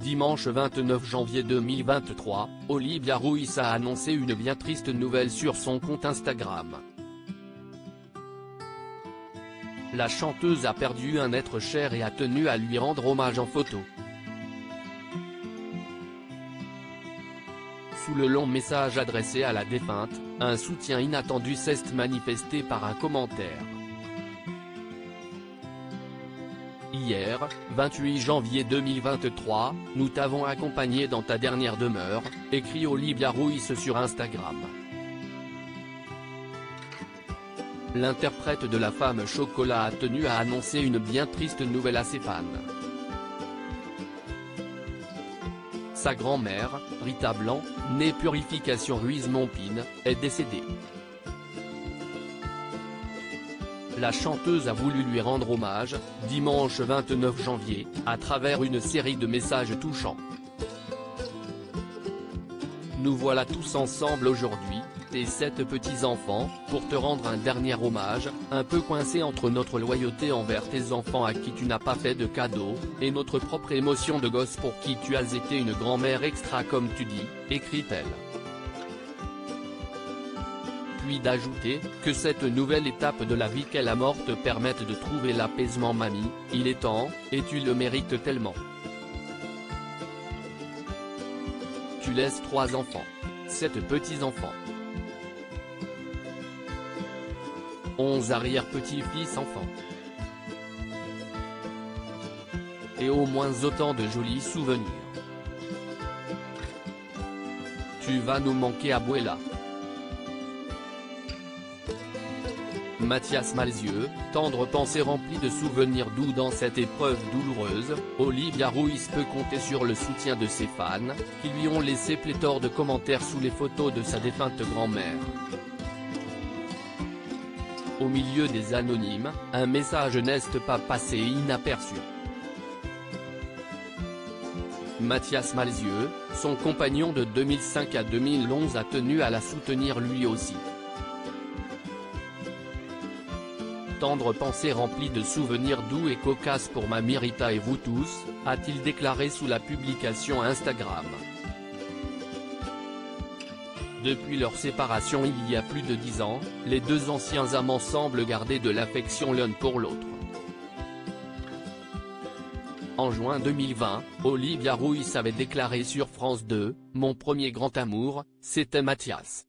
Dimanche 29 janvier 2023, Olivia Ruiz a annoncé une bien triste nouvelle sur son compte Instagram. La chanteuse a perdu un être cher et a tenu à lui rendre hommage en photo. Sous le long message adressé à la défunte, un soutien inattendu s'est manifesté par un commentaire. Hier, 28 janvier 2023, nous t'avons accompagné dans ta dernière demeure, écrit Olivia Ruiz sur Instagram. L'interprète de la femme chocolat a tenu à annoncer une bien triste nouvelle à ses fans. Sa grand-mère, Rita Blanc, née Purification Ruiz-Mompine, est décédée. La chanteuse a voulu lui rendre hommage, dimanche 29 janvier, à travers une série de messages touchants. Nous voilà tous ensemble aujourd'hui, tes 7 petits-enfants, pour te rendre un dernier hommage, un peu coincé entre notre loyauté envers tes enfants à qui tu n'as pas fait de cadeau, et notre propre émotion de gosse pour qui tu as été une grand-mère extra comme tu dis, écrit-elle. Puis d'ajouter, que cette nouvelle étape de la vie qu'elle a morte te permette de trouver l'apaisement mamie, il est temps, et tu le mérites tellement. Tu laisses 3 enfants. 7 petits-enfants. 11 arrière-petits-fils enfants. Et au moins autant de jolis souvenirs. Tu vas nous manquer Abuela. Mathias Malzieu, tendre pensée remplie de souvenirs doux dans cette épreuve douloureuse, Olivia Ruiz peut compter sur le soutien de ses fans, qui lui ont laissé pléthore de commentaires sous les photos de sa défunte grand-mère. Au milieu des anonymes, un message n'est pas passé inaperçu. Mathias Malzieu, son compagnon de 2005 à 2011 a tenu à la soutenir lui aussi. Tendre pensée remplie de souvenirs doux et cocasses pour Mamie Rita et vous tous, a-t-il déclaré sous la publication Instagram. Depuis leur séparation il y a plus de 10 ans, les 2 anciens amants semblent garder de l'affection l'un pour l'autre. En juin 2020, Olivia Ruiz avait déclaré sur France 2, « Mon premier grand amour, c'était Mathias.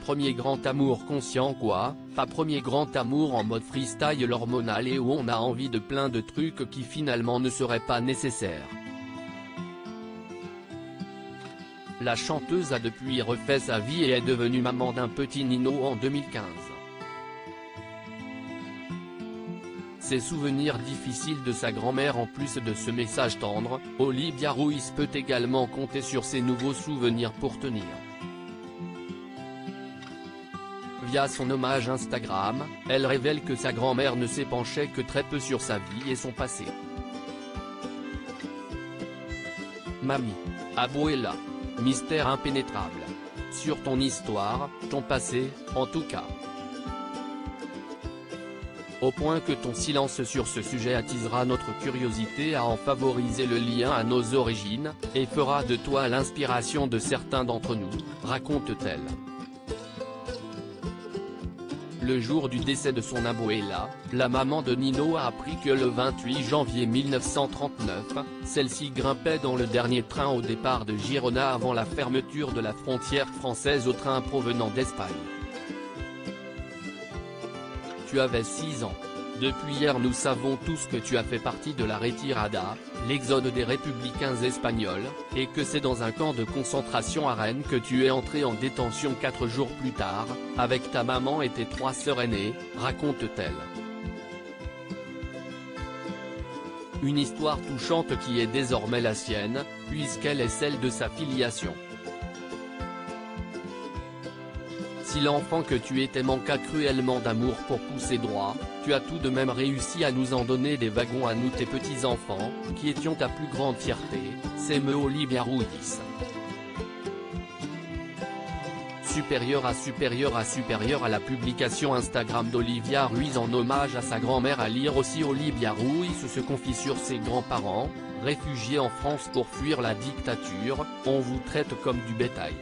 Premier grand amour conscient quoi, pas premier grand amour en mode freestyle hormonal et où on a envie de plein de trucs qui finalement ne seraient pas nécessaires. » La chanteuse a depuis refait sa vie et est devenue maman d'un petit Nino en 2015. Ces souvenirs difficiles de sa grand-mère en plus de ce message tendre, Olivia Ruiz peut également compter sur ses nouveaux souvenirs pour tenir. Via son hommage Instagram, elle révèle que sa grand-mère ne s'épanchait que très peu sur sa vie et son passé. Mamie. Abuela. Mystère impénétrable. Sur ton histoire, ton passé, en tout cas. Au point que ton silence sur ce sujet attisera notre curiosité à en favoriser le lien à nos origines, et fera de toi l'inspiration de certains d'entre nous, raconte-t-elle. Le jour du décès de son abuela, la maman de Nino a appris que le 28 janvier 1939, celle-ci grimpait dans le dernier train au départ de Girona avant la fermeture de la frontière française au train provenant d'Espagne. Tu avais 6 ans. Depuis hier nous savons tous que tu as fait partie de la retirada, l'exode des républicains espagnols, et que c'est dans un camp de concentration à Rennes que tu es entré en détention 4 jours plus tard, avec ta maman et tes 3 sœurs aînées, raconte-t-elle. Une histoire touchante qui est désormais la sienne, puisqu'elle est celle de sa filiation. Si l'enfant que tu étais manqua cruellement d'amour pour pousser droit, tu as tout de même réussi à nous en donner des wagons à nous tes petits-enfants, qui étions ta plus grande fierté, s'émeut Olivia Ruiz. supérieur à la publication Instagram d'Olivia Ruiz en hommage à sa grand-mère. À lire aussi, Olivia Ruiz se confie sur ses grands-parents, réfugiés en France pour fuir la dictature, on vous traite comme du bétail.